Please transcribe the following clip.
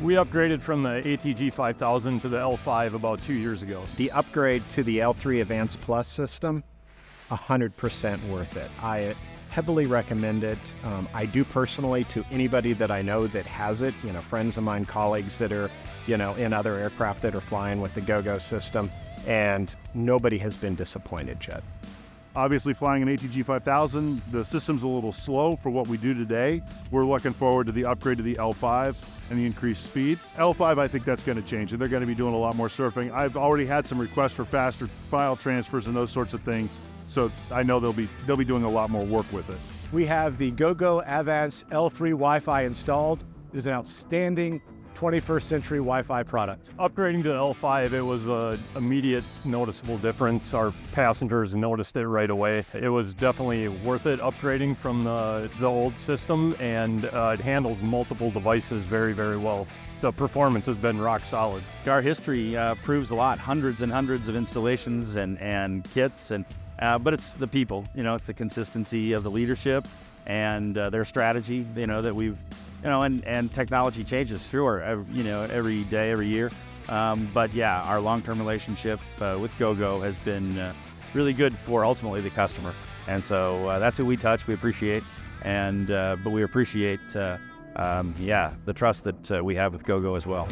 We upgraded from the ATG 5000 to the L5 about 2 years ago. The upgrade to the L3 AVANCE Plus system, 100% worth it. I heavily recommend it. I do personally to anybody that I know that has it, friends of mine, colleagues that are, in other aircraft that are flying with the Gogo system, and nobody has been disappointed yet. Obviously, flying an ATG 5000, the system's a little slow for what we do today. We're looking forward to the upgrade to the L5 and the increased speed. L5, I think that's going to change, and they're going to be doing a lot more surfing. I've already had some requests for faster file transfers and those sorts of things, so I know they'll be doing a lot more work with it. We have the Gogo AVANCE L3 Wi-Fi installed. It is an outstanding 21st century Wi-Fi product. Upgrading to the L5, it was an immediate noticeable difference. Our passengers noticed it right away. It was definitely worth it upgrading from the old system, and it handles multiple devices very, very well. The performance has been rock solid. Our history proves a lot, hundreds and hundreds of installations and kits, but it's the people, it's the consistency of the leadership and their strategy, that we've, and technology changes, sure, every day, every year. But yeah, our long-term relationship with Gogo has been really good for ultimately the customer. And so that's who we touch, we appreciate, but we appreciate, the trust that we have with Gogo as well.